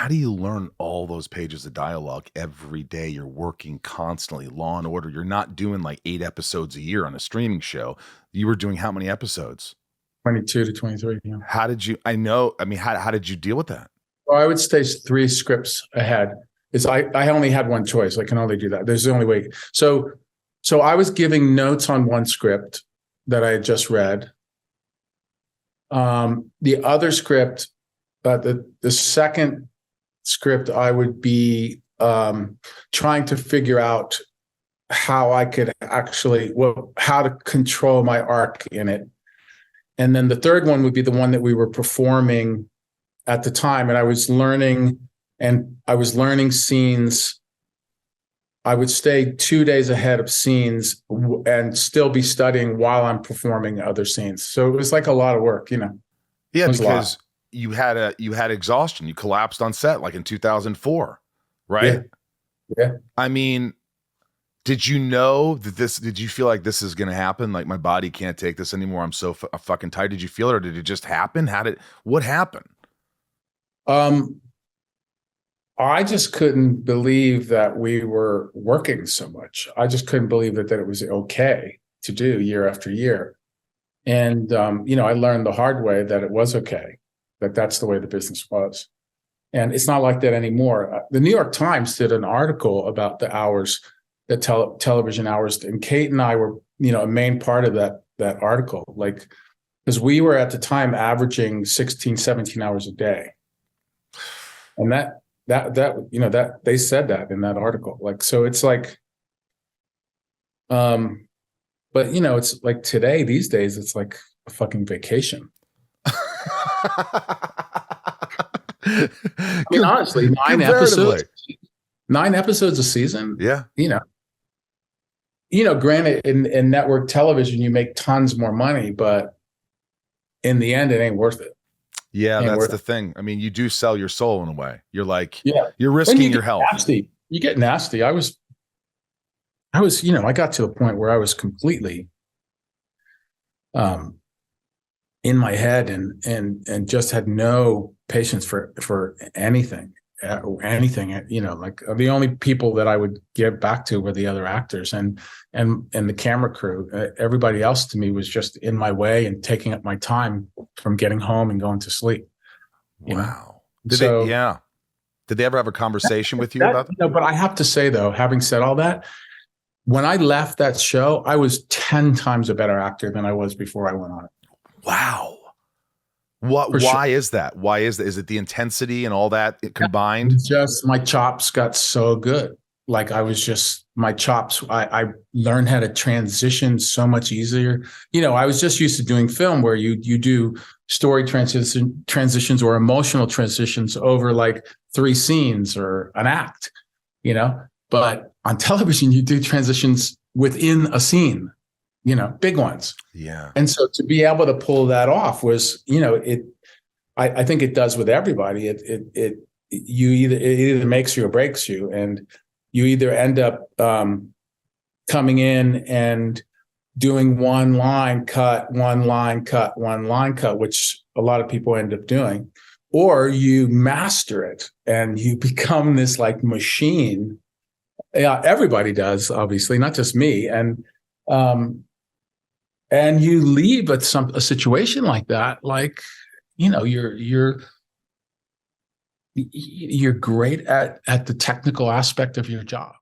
how do you learn all those pages of dialogue every day? You're working constantly, Law and Order. You're not doing like 8 episodes a year on a streaming show. You were doing how many episodes? 22 to 23. Yeah. How did you, I know, I mean, how did you deal with that? Well, I would stay 3 scripts ahead. I only had one choice. I can only do that. There's the only way. So I was giving notes on one script that I had just read. The other script, the second script, I would be trying to figure out how I could actually, how to control my arc in it. And then the third one would be the one that we were performing at the time. And I was learning scenes. I would stay 2 days ahead of scenes and still be studying while I'm performing other scenes. So it was like a lot of work, you know. Yeah, because you had exhaustion. You collapsed on set like in 2004, right? Yeah. I mean, did you know that did you feel like this is going to happen? Like my body can't take this anymore. I'm so fucking tired. Did you feel it, or did it just happen? What happened? I just couldn't believe that we were working so much. I just couldn't believe that it was okay to do year after year. And, I learned the hard way that it was okay, that that's the way the business was. And it's not like that anymore. The New York Times did an article about the hours, the television hours. And Kate and I were, a main part of that article, like, because we were at the time averaging 16, 17 hours a day. And that they said that in that article. Like, so it's like, but it's like today, these days, it's like a fucking vacation. I mean, honestly, 9 episodes a season. Yeah. Granted, in network television, you make tons more money, but in the end, it ain't worth it. Yeah, that's the thing. I mean, you do sell your soul in a way. You're like, you're risking your health. Nasty. You get nasty. I got to a point where I was completely in my head and just had no patience for anything. Like the only people that I would give back to were the other actors and the camera crew. Everybody else to me was just in my way and taking up my time from getting home and going to sleep. Wow. Did they ever have a conversation with you about that? But I have to say though, having said all that, when I left that show, I was 10 times a better actor than I was before I went on it. Wow. Why is that? Why is that? Is it the intensity and all that combined? Just my chops got so good. Like I learned how to transition so much easier. I was just used to doing film where you do story transitions or emotional transitions over like 3 scenes or an act, but on television, you do transitions within a scene, big ones. Yeah. And so to be able to pull that off was, I think it does with everybody. It either makes you or breaks you. And you either end up coming in and doing one line cut, which a lot of people end up doing, or you master it and you become this like machine. Yeah, everybody does, obviously, not just me. And you leave at a situation like that, like, you're great at the technical aspect of your job.